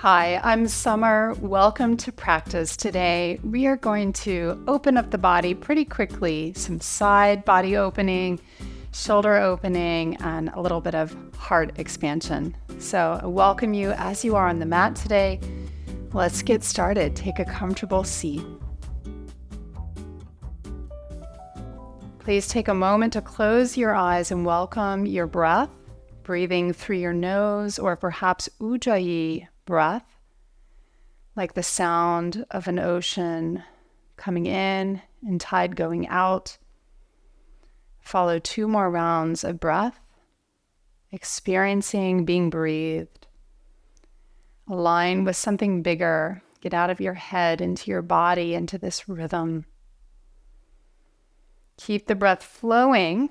Hi, I'm Summer. Welcome to practice. Today, we are going to open up the body pretty quickly. Some side body opening, shoulder opening, and a little bit of heart expansion. So I welcome you as you are on the mat today. Let's get started. Take a comfortable seat. Please take a moment to close your eyes and welcome your breath, breathing through your nose or perhaps ujjayi breath, like the sound of an ocean coming in and tide going out. Follow 2 more rounds of breath, experiencing being breathed. Align with something bigger. Get out of your head into your body, into this rhythm. Keep the breath flowing.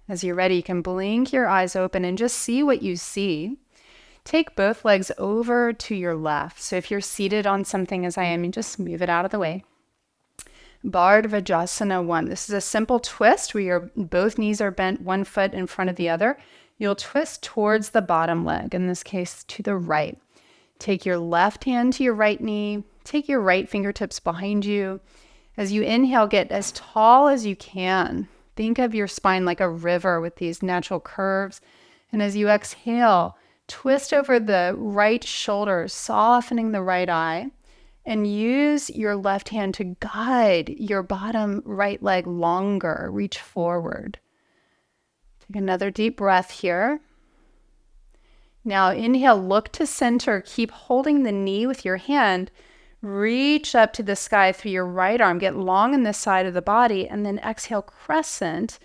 As you're ready, you can blink your eyes open and just see what you see. Take both legs over to your left. So if you're seated on something as I am, you just move it out of the way. Vajrasana 1. This is a simple twist where both knees are bent, 1 foot in front of the other. You'll twist towards the bottom leg, in this case to the right. Take your left hand to your right knee. Take your right fingertips behind you. As you inhale, get as tall as you can. Think of your spine like a river with these natural curves. And as you exhale, twist over the right shoulder, softening the right eye, and use your left hand to guide your bottom right leg longer. Reach forward. Take another deep breath here. Now inhale, look to center. Keep holding the knee with your hand. Reach up to the sky through your right arm. Get long on this side of the body, and then exhale, crescent.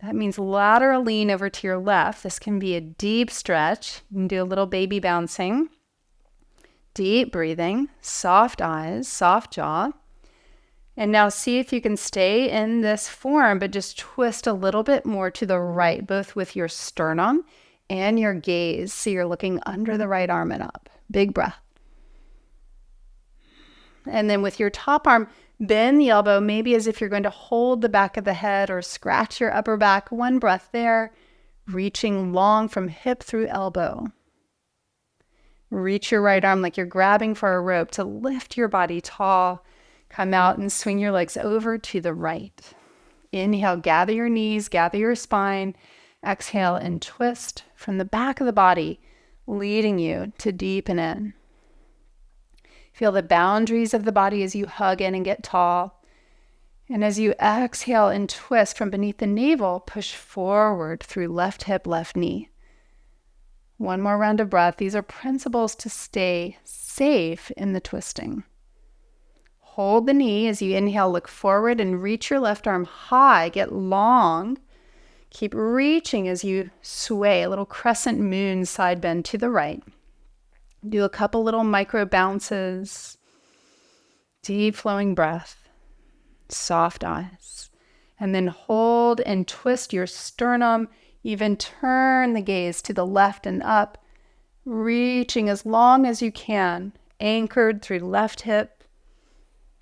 That means lateral lean over to your left. This can be a deep stretch. You can do a little baby bouncing. Deep breathing, soft eyes, soft jaw. And now see if you can stay in this form, but just twist a little bit more to the right, both with your sternum and your gaze. So you're looking under the right arm and up. Big breath. And then with your top arm, bend the elbow, maybe as if you're going to hold the back of the head or scratch your upper back. 1 breath there, reaching long from hip through elbow. Reach your right arm like you're grabbing for a rope to lift your body tall. Come out and swing your legs over to the right. Inhale, gather your knees, gather your spine. Exhale and twist from the back of the body, leading you to deepen in. Feel the boundaries of the body as you hug in and get tall. And as you exhale and twist from beneath the navel, push forward through left hip, left knee. 1 more round of breath. These are principles to stay safe in the twisting. Hold the knee as you inhale, look forward and reach your left arm high, get long. Keep reaching as you sway, a little crescent moon side bend to the right. Do a couple little micro bounces, deep flowing breath, soft eyes, and then hold and twist your sternum, even turn the gaze to the left and up, reaching as long as you can, anchored through left hip,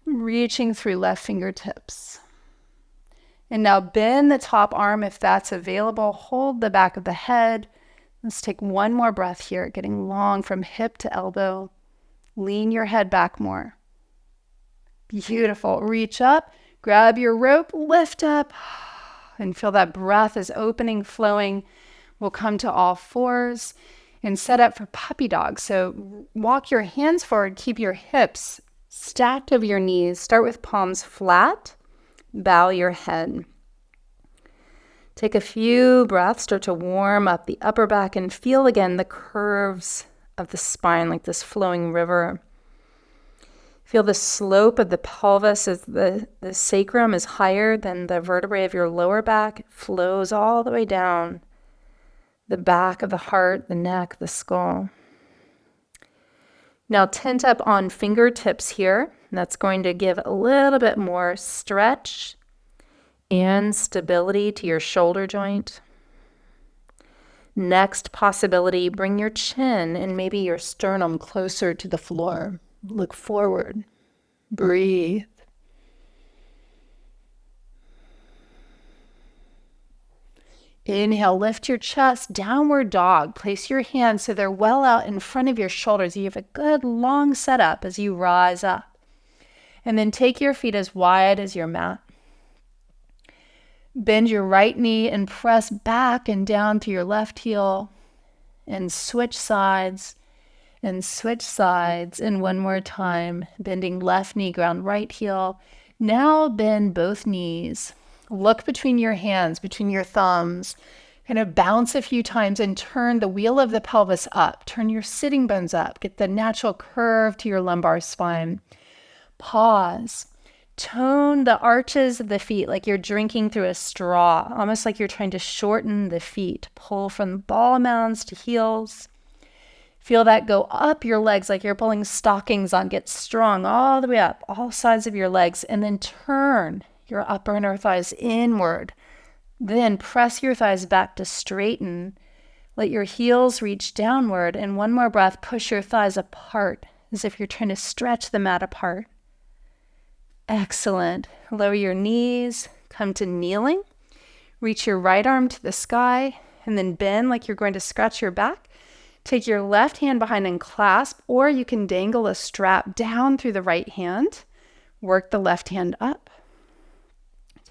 reaching through left fingertips. And now bend the top arm if that's available, hold the back of the head. Let's take 1 more breath here, getting long from hip to elbow. Lean your head back more. Beautiful. Reach up, grab your rope, lift up, and feel that breath is opening, flowing. We'll come to all fours and set up for puppy dog. So walk your hands forward, keep your hips stacked over your knees. Start with palms flat, bow your head. Take a few breaths, start to warm up the upper back and feel again the curves of the spine like this flowing river. Feel the slope of the pelvis as the sacrum is higher than the vertebrae of your lower back. It flows all the way down the back of the heart, the neck, the skull. Now tent up on fingertips here. That's going to give a little bit more stretch and stability to your shoulder joint. Next possibility, bring your chin and maybe your sternum closer to the floor. Look forward. Breathe. Inhale, lift your chest, downward dog. Place your hands so they're well out in front of your shoulders. You have a good long setup as you rise up. And then take your feet as wide as your mat. Bend your right knee and press back and down to your left heel. And switch sides. And switch sides. And one more time, bending left knee, ground right heel. Now bend both knees. Look between your hands, between your thumbs. Kind of bounce a few times and turn the wheel of the pelvis up. Turn your sitting bones up. Get the natural curve to your lumbar spine. Pause. Tone the arches of the feet like you're drinking through a straw, almost like you're trying to shorten the feet. Pull from ball mounds to heels. Feel that go up your legs like you're pulling stockings on. Get strong all the way up, all sides of your legs, and then turn your upper inner thighs inward. Then press your thighs back to straighten. Let your heels reach downward, and one more breath, push your thighs apart as if you're trying to stretch the mat apart. Excellent. Lower your knees, come to kneeling. Reach your right arm to the sky, and then bend like you're going to scratch your back. Take your left hand behind and clasp, or you can dangle a strap down through the right hand. Work the left hand up.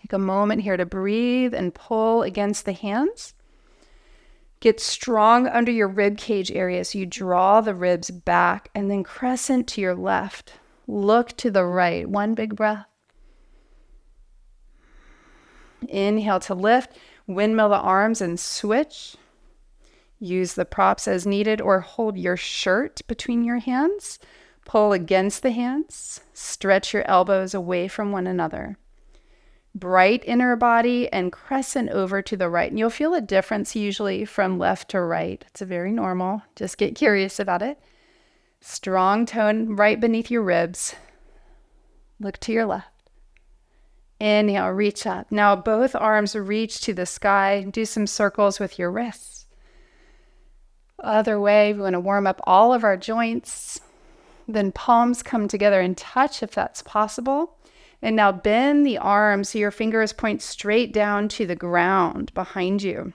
Take a moment here to breathe and pull against the hands. Get strong under your rib cage area so you draw the ribs back, and then crescent to your left. Look to the right. One big breath. Inhale to lift. Windmill the arms and switch. Use the props as needed or hold your shirt between your hands. Pull against the hands. Stretch your elbows away from one another. Bright inner body and crescent over to the right. And you'll feel a difference usually from left to right. It's very normal. Just get curious about it. Strong tone right beneath your ribs. Look to your left. Inhale, reach up. Now both arms reach to the sky. Do some circles with your wrists. Other way, we want to warm up all of our joints. Then palms come together and touch if that's possible. And now bend the arms so your fingers point straight down to the ground behind you.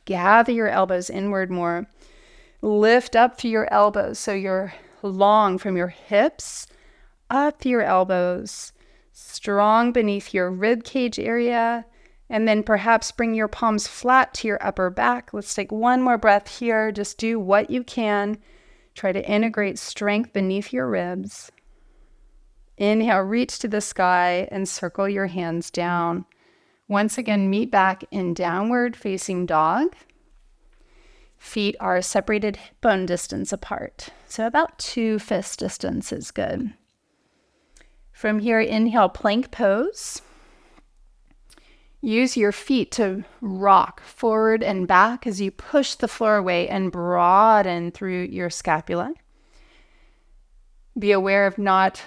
Gather your elbows inward more. Lift up through your elbows so you're long from your hips up through your elbows, strong beneath your rib cage area, and then perhaps bring your palms flat to your upper back. Let's take one more breath here. Just do what you can. Try to integrate strength beneath your ribs. Inhale, reach to the sky and circle your hands down. Once again, meet back in downward facing dog. Feet are separated hip bone distance apart. So about 2 fist distance is good. From here, inhale, plank pose. Use your feet to rock forward and back as you push the floor away and broaden through your scapula. Be aware of not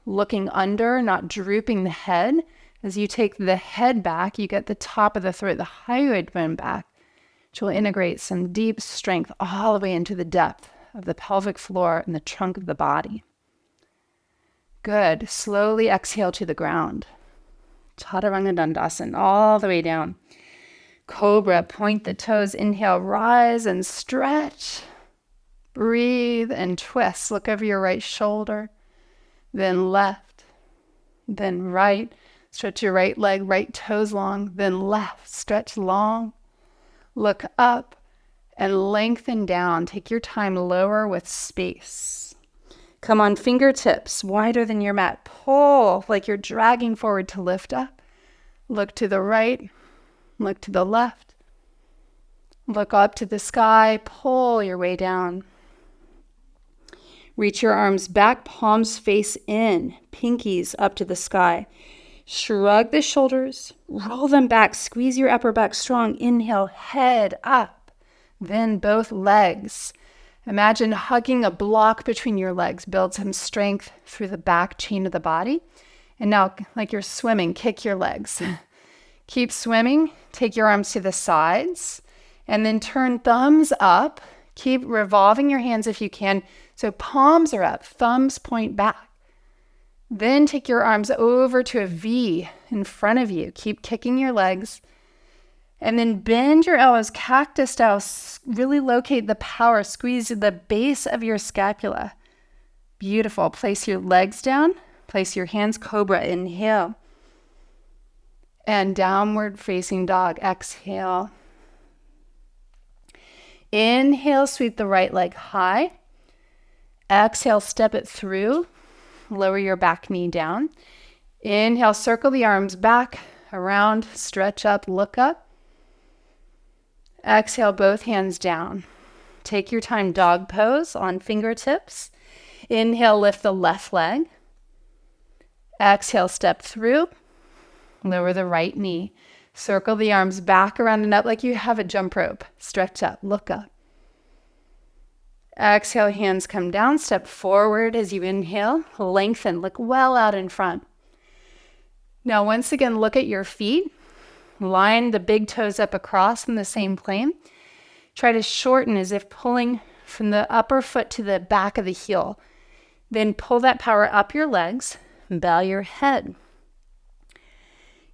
looking under, not drooping the head. As you take the head back, you get the top of the throat, the hyoid bone back, which will integrate some deep strength all the way into the depth of the pelvic floor and the trunk of the body. Good. Slowly exhale to the ground. Chaturanga Dandasana, all the way down. Cobra, point the toes. Inhale, rise and stretch. Breathe and twist. Look over your right shoulder. Then left. Then right. Stretch your right leg, right toes long. Then left. Stretch long. Look up and lengthen down. Take your time lower with space. Come on, fingertips wider than your mat. Pull like you're dragging forward to lift up. Look to the right. Look to the left. Look up to the sky. Pull your way down. Reach your arms back, palms face in, pinkies up to the sky. Shrug the shoulders, roll them back, squeeze your upper back strong. Inhale, head up, then both legs. Imagine hugging a block between your legs. Build some strength through the back chain of the body. And now, like you're swimming, kick your legs. Keep swimming. Take your arms to the sides. And then turn thumbs up. Keep revolving your hands if you can. So palms are up, thumbs point back. Then take your arms over to a V in front of you. Keep kicking your legs. And then bend your elbows, cactus style. Really locate the power. Squeeze the base of your scapula. Beautiful. Place your legs down. Place your hands, cobra. Inhale. And downward facing dog. Exhale. Inhale, sweep the right leg high. Exhale, step it through. Lower your back knee down. Inhale, circle the arms back, around, stretch up, look up. Exhale, both hands down. Take your time, dog pose on fingertips. Inhale, lift the left leg. Exhale, step through. Lower the right knee. Circle the arms back, around, and up like you have a jump rope. Stretch up, look up. Exhale, hands come down. Step forward as you inhale. Lengthen, look well out in front. Now, once again, look at your feet. Line the big toes up across in the same plane. Try to shorten as if pulling from the upper foot to the back of the heel. Then pull that power up your legs. Bow your head.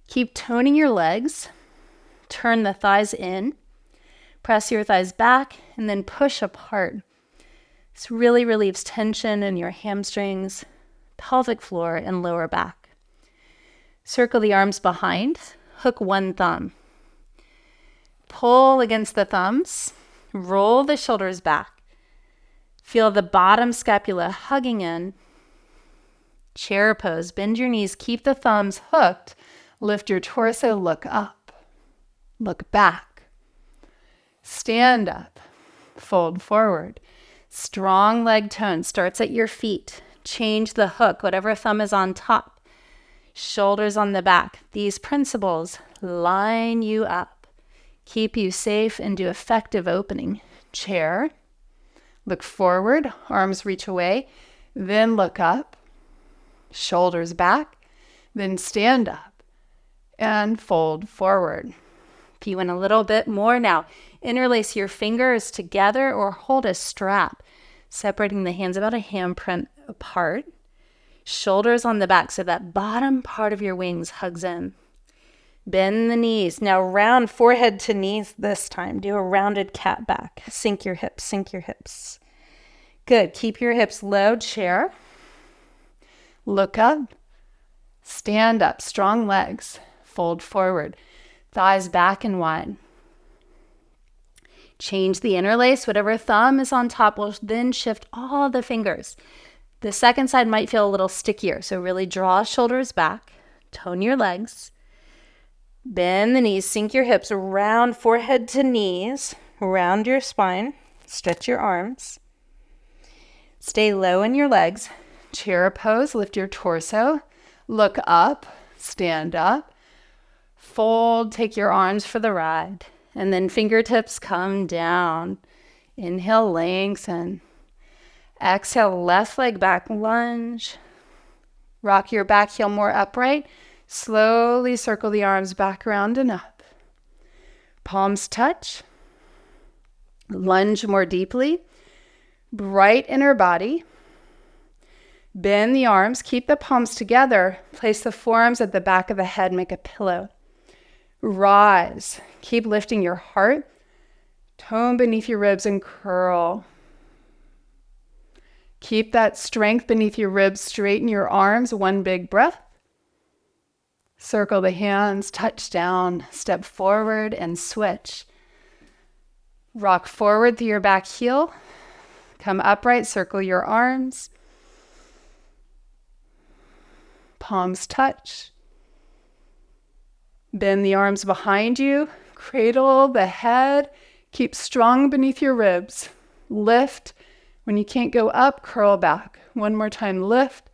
Keep toning your legs. Turn the thighs in. Press your thighs back and then push apart. This really relieves tension in your hamstrings, pelvic floor, and lower back. Circle the arms behind. Hook one thumb. Pull against the thumbs. Roll the shoulders back. Feel the bottom scapula hugging in. Chair pose. Bend your knees. Keep the thumbs hooked. Lift your torso, look up, look back, stand up, fold forward. Strong leg tone starts at your feet. Change the hook, whatever thumb is on top. Shoulders on the back. These principles line you up, keep you safe, and do effective opening. Chair, look forward, arms reach away, then look up, shoulders back, then stand up. And fold forward. If you want a little bit more now, interlace your fingers together or hold a strap, separating the hands about a handprint apart. Shoulders on the back so that bottom part of your wings hugs in. Bend the knees. Now round forehead to knees this time. Do a rounded cat back. Sink your hips, sink your hips. Good. Keep your hips low. Chair. Look up. Stand up. Strong legs. Fold forward, thighs back and wide. Change the interlace. Whatever thumb is on top will then shift all the fingers. The second side might feel a little stickier, so really draw shoulders back, tone your legs, bend the knees, sink your hips, round forehead to knees, round your spine, stretch your arms. Stay low in your legs. Chair pose, lift your torso, look up, stand up. Fold, take your arms for the ride, and then fingertips come down. Inhale, lengthen. Exhale, left leg back, lunge. Rock your back heel more upright. Slowly circle the arms back around and up. Palms touch. Lunge more deeply. Bright inner body. Bend the arms, keep the palms together. Place the forearms at the back of the head, make a pillow. Rise. Keep lifting your heart. Tone beneath your ribs and curl. Keep that strength beneath your ribs. Straighten your arms. One big breath. Circle the hands. Touch down. Step forward and switch. Rock forward through your back heel. Come upright. Circle your arms. Palms touch. Bend the arms behind you. Cradle the head. Keep strong beneath your ribs. Lift. When you can't go up, curl back. One more time. Lift.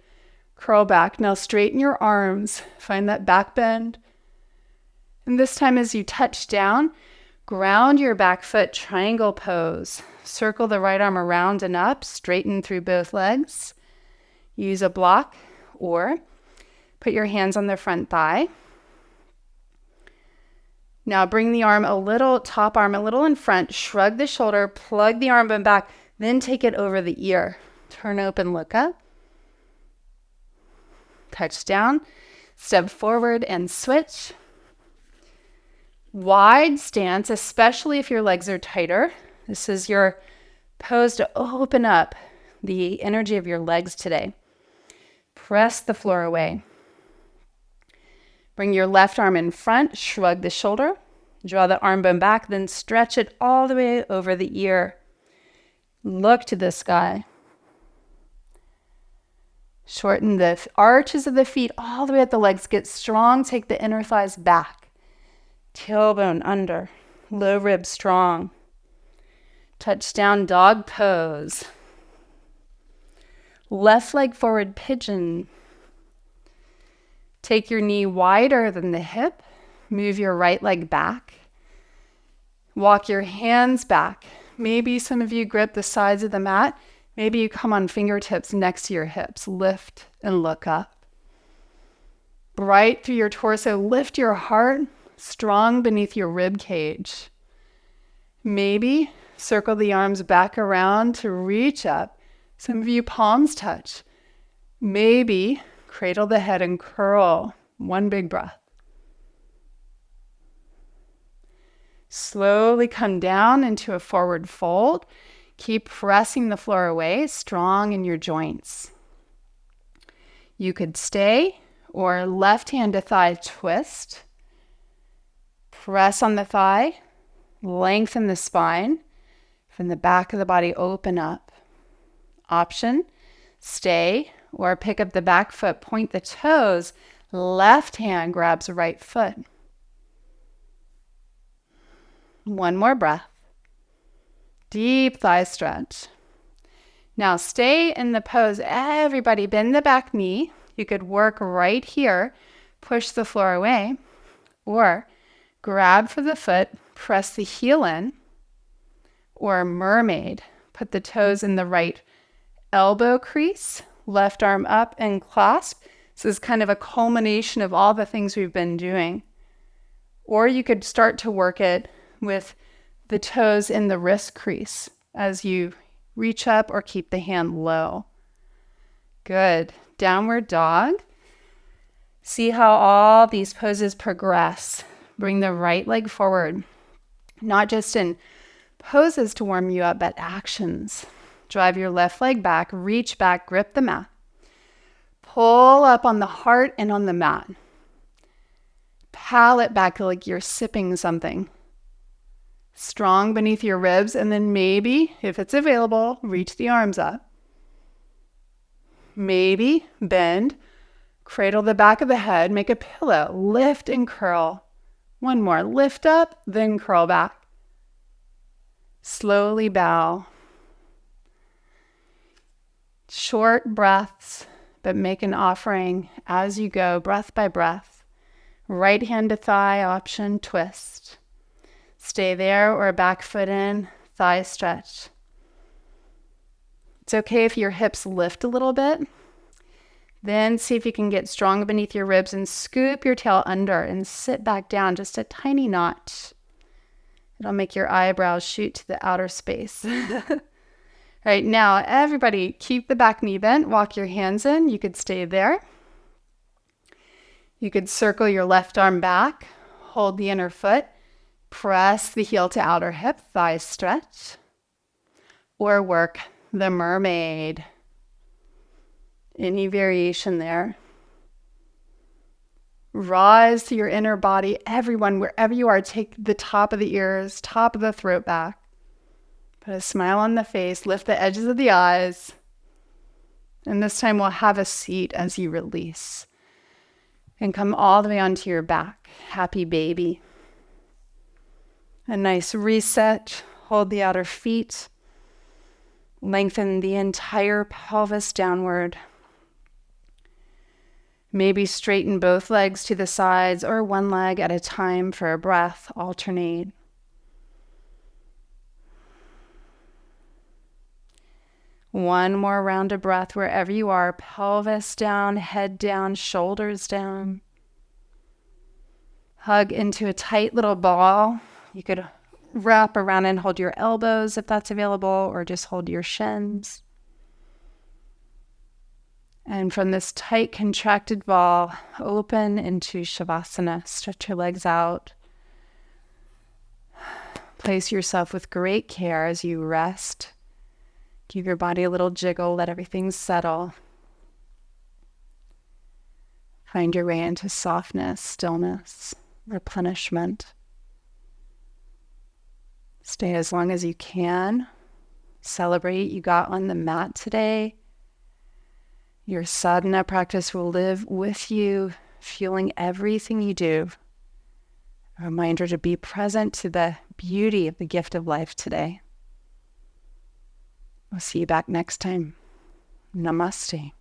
Curl back. Now straighten your arms. Find that back bend. And this time as you touch down, ground your back foot, triangle pose. Circle the right arm around and up. Straighten through both legs. Use a block or put your hands on the front thigh. Now bring the arm top arm a little in front, shrug the shoulder, plug the arm bone back, then take it over the ear. Turn open, look up. Touch down, step forward and switch. Wide stance, especially if your legs are tighter. This is your pose to open up the energy of your legs today. Press the floor away. Bring your left arm in front, shrug the shoulder, draw the arm bone back, then stretch it all the way over the ear. Look to the sky. Shorten the arches of the feet all the way at the legs. Get strong. Take the inner thighs back. Tailbone under. Low ribs strong. Touch down dog pose. Left leg forward pigeon. Take your knee wider than the hip. Move your right leg back. Walk your hands back. Maybe some of you grip the sides of the mat. Maybe you come on fingertips next to your hips. Lift and look up. Bright through your torso. Lift your heart. Strong beneath your rib cage. Maybe circle the arms back around to reach up. Some of you palms touch. Maybe cradle the head and curl. One big breath. Slowly come down into a forward fold. Keep pressing the floor away, strong in your joints. You could stay or left hand to thigh twist. Press on the thigh, lengthen the spine. From the back of the body, open up. Option, stay or pick up the back foot, point the toes. Left hand grabs right foot. One more breath. Deep thigh stretch. Now stay in the pose. Everybody bend the back knee. You could work right here. Push the floor away. Or grab for the foot. Press the heel in. Or mermaid. Put the toes in the right elbow crease. Left arm up and clasp. This is kind of a culmination of all the things we've been doing. Or you could start to work it with the toes in the wrist crease as you reach up or keep the hand low. Good. Downward dog. See how all these poses progress. Bring the right leg forward, not just in poses to warm you up, but actions. Drive your left leg back, reach back, grip the mat. Pull up on the heart and on the mat. Palate back like you're sipping something. Strong beneath your ribs, and then maybe, if it's available, reach the arms up. Maybe bend, cradle the back of the head, make a pillow, lift and curl. One more, lift up, then curl back. Slowly bow. Short breaths, but make an offering as you go, breath by breath. Right hand to thigh, option, twist. Stay there or back foot in, thigh stretch. It's okay if your hips lift a little bit. Then see if you can get strong beneath your ribs and scoop your tail under and sit back down just a tiny notch. It'll make your eyebrows shoot to the outer space. All right, now everybody keep the back knee bent, walk your hands in. You could stay there. You could circle your left arm back, hold the inner foot. Press the heel to outer hip, thigh stretch, or work the mermaid. Any variation there. Rise to your inner body. Everyone, wherever you are, take the top of the ears, top of the throat back. Put a smile on the face, lift the edges of the eyes. And this time we'll have a seat as you release. And come all the way onto your back. Happy baby. A nice reset. Hold the outer feet. Lengthen the entire pelvis downward. Maybe straighten both legs to the sides or one leg at a time for a breath. Alternate. One more round of breath wherever you are. Pelvis down, head down, shoulders down. Hug into a tight little ball. You could wrap around and hold your elbows if that's available, or just hold your shins. And from this tight contracted ball, open into shavasana. Stretch your legs out. Place yourself with great care as you rest. Give your body a little jiggle, let everything settle. Find your way into softness, stillness, replenishment. Stay as long as you can. Celebrate you got on the mat today. Your sadhana practice will live with you, fueling everything you do. A reminder to be present to the beauty of the gift of life today. We'll see you back next time. Namaste.